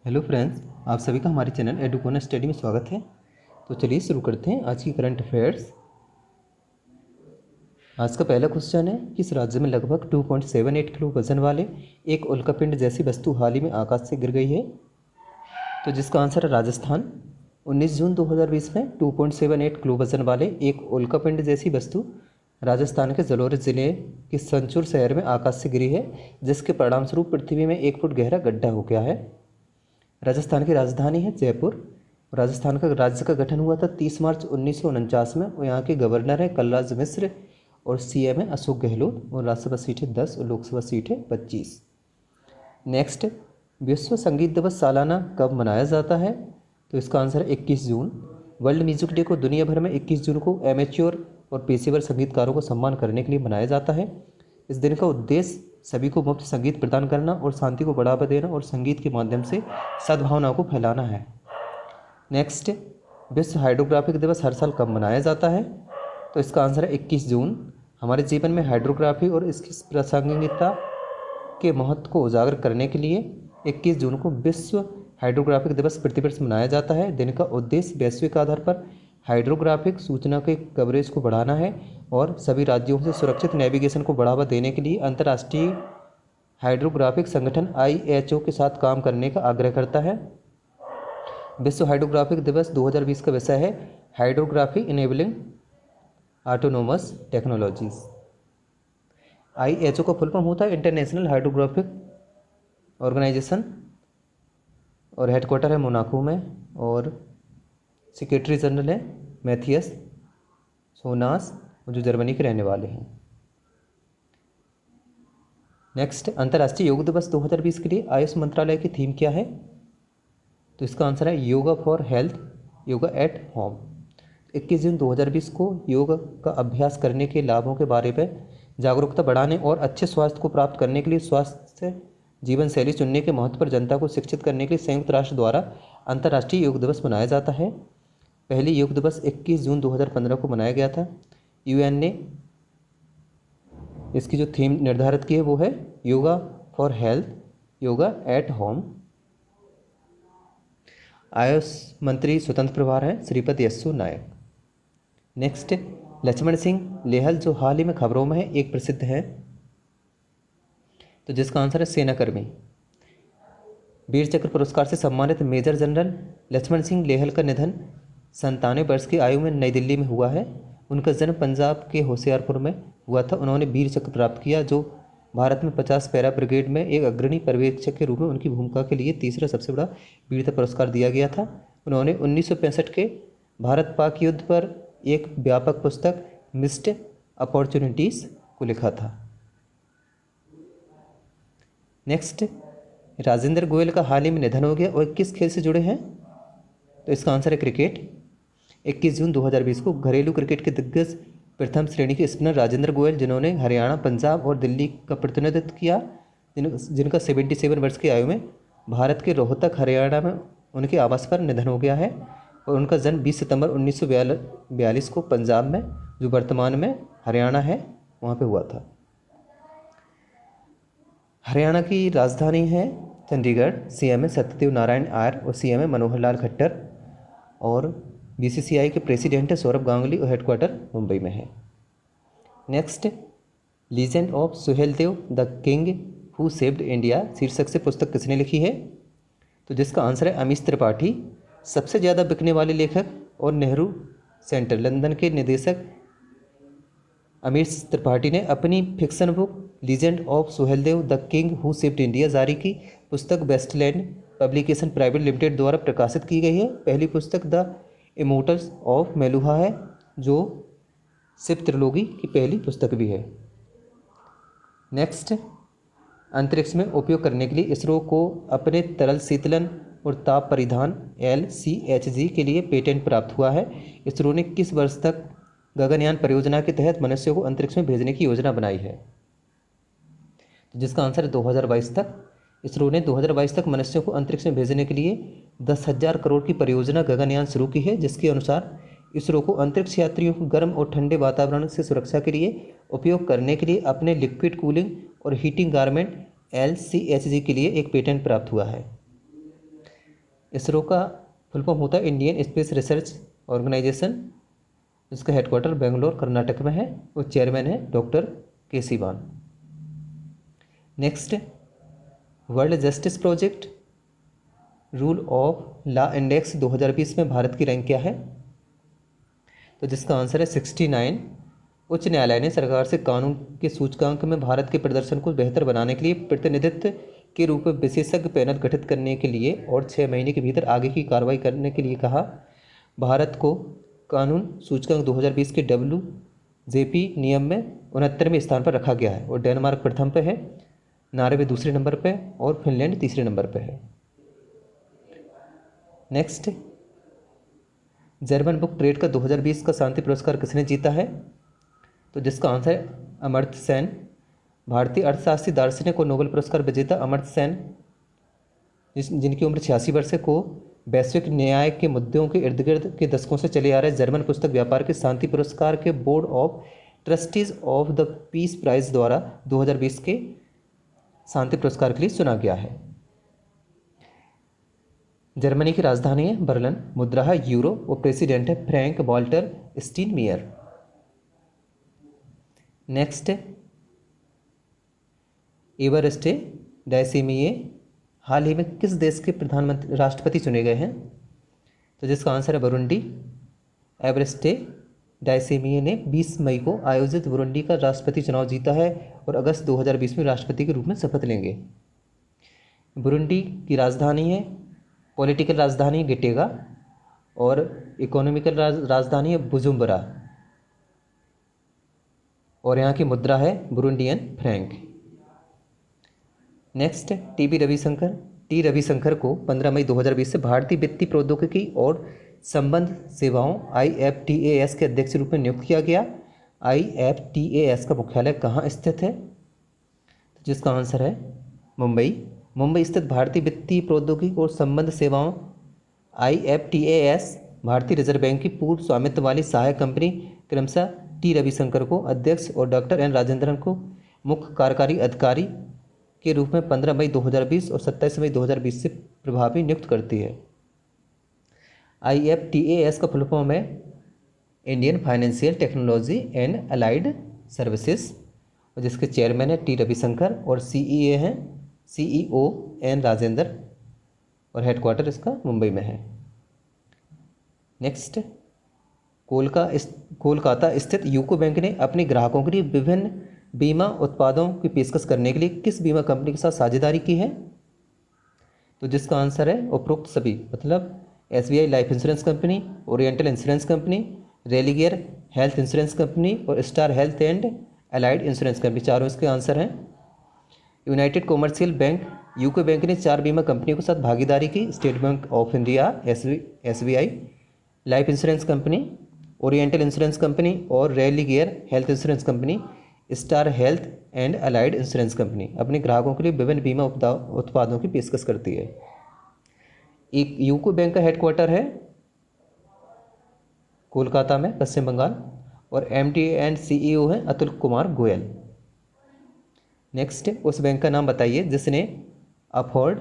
Hello friends, आप सभी का हमारे चैनल एडुकोना स्टडी में स्वागत है। तो चलिए शुरू करते हैं आज की करंट अफेयर्स। आज का पहला क्वेश्चन है, किस राज्य में लगभग 2.78 किलो वजन वाले एक उल्कापिंड जैसी वस्तु हाल ही में आकाश से गिर गई है? तो जिसका आंसर है राजस्थान। 19 जून 2020 में 2.78 किलो वजन वाले एक उल्कापिंड जैसी वस्तु राजस्थान के जलोर जिले के संचूर शहर में आकाश से गिरी है, जिसके परिणामस्वरूप पृथ्वी में 1 फुट गहरा गड्ढा हो गया है। राजस्थान की राजधानी है जयपुर। राजस्थान का राज्य का गठन हुआ था 30 मार्च 1949 में और यहाँ के गवर्नर हैं कलराज मिश्र और सीएम है अशोक गहलोत और राज्यसभा सीट है 10 और लोकसभा सीट है 25। नेक्स्ट, विश्व संगीत दिवस सालाना कब मनाया जाता है? तो इसका आंसर है 21 जून। वर्ल्ड म्यूजिक डे को दुनिया भर में 21 जून को एमेच्योर और पेशेवर संगीतकारों को सम्मान करने के लिए मनाया जाता है। इस दिन का उद्देश्य सभी को मुफ्त संगीत प्रदान करना और शांति को बढ़ावा देना और संगीत के माध्यम से सद्भावनाओं को फैलाना है। नेक्स्ट, विश्व हाइड्रोग्राफिक दिवस हर साल कब मनाया जाता है? तो इसका आंसर है 21 जून। हमारे जीवन में हाइड्रोग्राफी और इसकी प्रासंगिकता के महत्व को उजागर करने के लिए 21 जून को विश्व हाइड्रोग्राफिक दिवस प्रतिवर्ष मनाया जाता है। दिन का उद्देश्य वैश्विक आधार पर हाइड्रोग्राफिक सूचना के कवरेज को बढ़ाना है और सभी राज्यों से सुरक्षित नेविगेशन को बढ़ावा देने के लिए अंतर्राष्ट्रीय हाइड्रोग्राफिक संगठन IHO के साथ काम करने का आग्रह करता है। विश्व हाइड्रोग्राफिक दिवस 2020 का विषय है hydrography enabling autonomous technologies. IHO का फुल फॉर्म होता है इंटरनेशनल हाइड्रोग्राफिक ऑर्गेनाइजेशन और हेडक्वार्टर है मोनाको में और सेक्रेटरी जनरल है मैथियस सोनास जो जर्मनी के रहने वाले हैं। नेक्स्ट, अंतर्राष्ट्रीय योग दिवस 2020 के लिए आयुष मंत्रालय की थीम क्या है? तो इसका आंसर है yoga for health, yoga at home. 21 जून 2020 को योग का अभ्यास करने के लाभों के बारे में जागरूकता बढ़ाने और अच्छे स्वास्थ्य को प्राप्त करने के लिए स्वास्थ्य जीवन शैली चुनने के महत्व पर जनता को शिक्षित करने के लिए संयुक्त राष्ट्र द्वारा अंतर्राष्ट्रीय योग दिवस मनाया जाता है। पहली योग दिवस 21 जून 2015 को मनाया गया था। UN ने इसकी जो थीम निर्धारित की है वो है yoga for health, yoga at home. Ayush मंत्री स्वतंत्र प्रभार हैं श्रीपद यस्सु नायक। नेक्स्ट, लक्ष्मण सिंह लेहल जो हाल ही में खबरों में है एक प्रसिद्ध है, तो जिसका आंसर है सेनाकर्मी। वीर चक्र पुरस्कार से सम्मानित मेजर जनरल लक्ष्मण सिंह लेहल का निधन 97 वर्ष की आयु में नई दिल्ली में हुआ है। उनका जन्म पंजाब के होशियारपुर में हुआ था। उन्होंने वीर चक्र प्राप्त किया जो भारत में 50 पैरा ब्रिगेड में एक अग्रणी पर्यवेक्षक के रूप में उनकी भूमिका के लिए तीसरा सबसे बड़ा वीरता पुरस्कार दिया गया था। उन्होंने 1965 के भारत पाक युद्ध पर एक व्यापक पुस्तक मिस्ड अपॉर्चुनिटीज़ को लिखा था। नेक्स्ट, राजेंद्र गोयल का हाल ही में निधन हो गया और किस खेल से जुड़े हैं? तो इसका आंसर है क्रिकेट। 21 जून 2020 को घरेलू क्रिकेट के दिग्गज प्रथम श्रेणी के स्पिनर राजेंद्र गोयल जिन्होंने हरियाणा, पंजाब और दिल्ली का प्रतिनिधित्व किया, जिनका 77 वर्ष की आयु में भारत के रोहतक हरियाणा में उनके आवास पर निधन हो गया है और उनका जन्म 20 सितंबर 1942 को पंजाब में, जो वर्तमान में हरियाणा है, वहाँ पे हुआ था। हरियाणा की राजधानी है चंडीगढ़। CM है सत्यदेव नारायण आर्य और CM है मनोहर लाल खट्टर और BCCI के प्रेसिडेंट है सौरभ गांगुली और हेडक्वार्टर मुंबई में है। Next, legend of Suheldev the king who saved India शीर्षक से पुस्तक किसने लिखी है? तो जिसका आंसर है अमीश त्रिपाठी। सबसे ज़्यादा बिकने वाले लेखक और नेहरू सेंटर लंदन के निदेशक अमीश त्रिपाठी ने अपनी fiction book legend of Suheldev the king who saved India जारी की। पुस्तक वेस्टलैंड पब्लिकेशन प्राइवेट लिमिटेड द्वारा प्रकाशित की गई है। पहली पुस्तक द इमोर्टल्स ऑफ मेलुहा है, जो शिव त्रिलोकी की पहली पुस्तक भी है। नेक्स्ट, अंतरिक्ष में उपयोग करने के लिए इसरो को अपने तरल शीतलन और ताप परिधान LCHG के लिए पेटेंट प्राप्त हुआ है। इसरो ने किस वर्ष तक गगनयान परियोजना के तहत मनुष्यों को अंतरिक्ष में भेजने की योजना बनाई है? तो जिसका आंसर है 2022 तक। इसरो ने 2022 तक मनुष्यों को अंतरिक्ष में भेजने के लिए 10,000 करोड़ की परियोजना गगनयान शुरू की है, जिसके अनुसार इसरो को अंतरिक्ष यात्रियों को गर्म और ठंडे वातावरण से सुरक्षा के लिए उपयोग करने के लिए अपने लिक्विड कूलिंग और हीटिंग गारमेंट LCHG के लिए एक पेटेंट प्राप्त हुआ है। इसरो का फुल फॉर्म होता है इंडियन स्पेस रिसर्च ऑर्गेनाइजेशन, जिसका हेडक्वार्टर बेंगलोर कर्नाटक में है और चेयरमैन है डॉक्टर के Siwan. Next, world justice project rule of law index 2020 में भारत की रैंक क्या है? तो जिसका आंसर है 69। उच्च न्यायालय ने सरकार से कानून के सूचकांक में भारत के प्रदर्शन को बेहतर बनाने के लिए प्रतिनिधित्व के रूप में विशेषज्ञ पैनल गठित करने के लिए और 6 महीने के भीतर आगे की कार्रवाई करने के लिए कहा। भारत को कानून सूचकांक 2020 के WJP नियम में 69वें स्थान पर रखा गया है और डेनमार्क प्रथम पे है, नॉर्वे दूसरे नंबर पे और फिनलैंड तीसरे नंबर पे है। नेक्स्ट, जर्मन बुक ट्रेड का 2020 का शांति पुरस्कार किसने जीता है? तो जिसका आंसर है अमर्त्य सेन। भारतीय अर्थशास्त्री, दार्शनिक और नोबेल पुरस्कार विजेता अमर्त्य सेन, जिनकी उम्र 86 वर्ष है, को वैश्विक न्याय के मुद्दों के इर्द गिर्द के दशकों से चले आ रहे जर्मन पुस्तक व्यापार के शांति पुरस्कार के board of trustees of the peace prize द्वारा 2020 के शांति पुरस्कार के लिए चुना गया है। जर्मनी की राजधानी है बर्लिन, मुद्रा है यूरो और प्रेसिडेंट है फ्रैंक वॉल्टर स्टीनमेयर। नेक्स्ट, एवरस्टे डायसिमिये हाल ही में किस देश के प्रधानमंत्री राष्ट्रपति चुने गए हैं? तो जिसका आंसर है बुरुंडी। एवरस्टे डायसिमिये ने 20 मई को आयोजित बुरुंडी का राष्ट्रपति चुनाव जीता है और अगस्त 2020 में राष्ट्रपति के रूप में शपथ लेंगे। बुरुंडी की राजधानी है, पॉलिटिकल राजधानी गिटेगा और इकोनॉमिकल राजधानी है बुजुम्बरा और यहाँ की मुद्रा है Burundian Frank. Next, T Ravishankar को 15 मई 2020 से भारतीय वित्तीय प्रौद्योगिकी और संबंध सेवाओं IFTAS के अध्यक्ष के रूप में नियुक्त किया गया। IFTAS का मुख्यालय कहाँ स्थित है? तो जिसका आंसर है मुंबई स्थित भारतीय वित्तीय प्रौद्योगिकी और संबंध सेवाओं IFTAS भारतीय रिजर्व बैंक की पूर्ण स्वामित्व वाली सहायक कंपनी क्रमशः टी रविशंकर को अध्यक्ष और डॉक्टर एन राजेंद्रन को मुख्य कार्यकारी अधिकारी के रूप में 15 मई 2020 और 27 मई 2020 से प्रभावी नियुक्त करती है। IFTAS का फुल फॉर्म है Indian financial technology and allied services और जिसके चेयरमैन है टी रविशंकर और CEO एन राजेंद्र और हेडक्वार्टर इसका मुंबई में है। नेक्स्ट, कोलकाता स्थित यूको बैंक ने अपने ग्राहकों के लिए विभिन्न बीमा उत्पादों की पेशकश करने के लिए किस बीमा कंपनी के साथ साझेदारी की है? तो जिसका आंसर है उपरोक्त सभी, मतलब SBI Life Insurance Company, Oriental Insurance Company, Religare Health Insurance Company और Star Health and Allied Insurance Company, चारों इसके आंसर हैं। United Commercial Bank UCO Bank ने 4 बीमा कंपनियों के साथ भागीदारी की, State Bank of India SBI Life Insurance Company, Oriental Insurance Company और Religare Health Insurance Company, Star Health and Allied Insurance Company अपने ग्राहकों के लिए विभिन्न बीमा उत्पादों की पेशकश करती है। एक यूको बैंक का हेडक्वार्टर है कोलकाता में, पश्चिम बंगाल और MD एंड CEO हैं अतुल कुमार गोयल। नेक्स्ट, उस बैंक का नाम बताइए जिसने अफोर्ड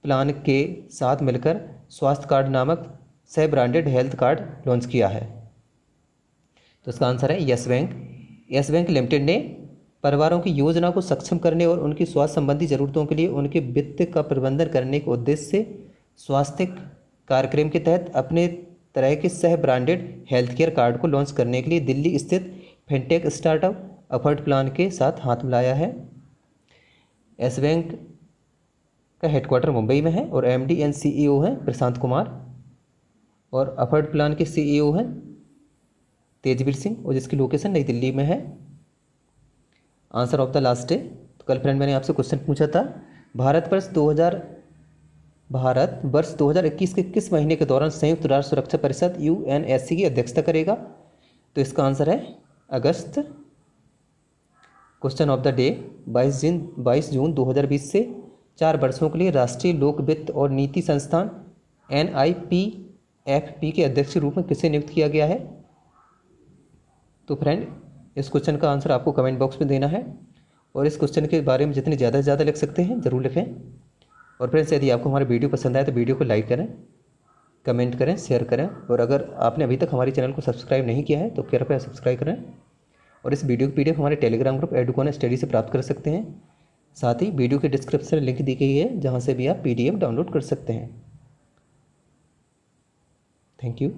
प्लान के साथ मिलकर स्वास्थ्य कार्ड नामक सह ब्रांडेड हेल्थ कार्ड लॉन्च किया है। तो इसका आंसर है yes bank. Yes bank limited ने परिवारों की योजना को सक्षम करने और उनकी स्वास्थ्य संबंधी जरूरतों के लिए उनके वित्त का प्रबंधन करने के उद्देश्य से स्वास्थ्य कार्यक्रम के तहत अपने तरह के सह ब्रांडेड हेल्थ केयर कार्ड को लॉन्च करने के लिए दिल्ली स्थित फिनटेक स्टार्टअप अफर्ड प्लान के साथ हाथ मिलाया है। यस बैंक का हेडक्वार्टर मुंबई में है और MD एंड CEO हैं प्रशांत कुमार और अफर्ड प्लान के CEO हैं तेजवीर सिंह और जिसकी लोकेशन नई दिल्ली में है। आंसर ऑफ द लास्ट है। तो कल फ्रेंड मैंने आपसे क्वेश्चन पूछा था भारत वर्ष 2021 के किस महीने के दौरान संयुक्त राष्ट्र सुरक्षा परिषद UNSC की अध्यक्षता करेगा? तो इसका आंसर है अगस्त। क्वेश्चन ऑफ द डे 22 जून 2020 से 4 वर्षों के लिए राष्ट्रीय लोक वित्त और नीति संस्थान NIPFP के अध्यक्ष के रूप में किसे नियुक्त किया गया है? तो फ्रेंड इस क्वेश्चन का आंसर आपको कमेंट बॉक्स में देना है और इस क्वेश्चन के बारे में जितने ज़्यादा से ज़्यादा लिख सकते हैं ज़रूर लिखें। और फ्रेंड्स यदि आपको हमारा वीडियो पसंद आए तो वीडियो को लाइक करें, कमेंट करें, शेयर करें, और अगर आपने अभी तक हमारे चैनल को सब्सक्राइब नहीं किया है तो कृपया सब्सक्राइब करें। और इस वीडियो की PDF हमारे टेलीग्राम ग्रुप एडुकॉन स्टडी से प्राप्त कर सकते हैं। साथ ही वीडियो के डिस्क्रिप्शन में लिंक दी गई है जहाँ से भी आप PDF डाउनलोड कर सकते हैं। Thank you.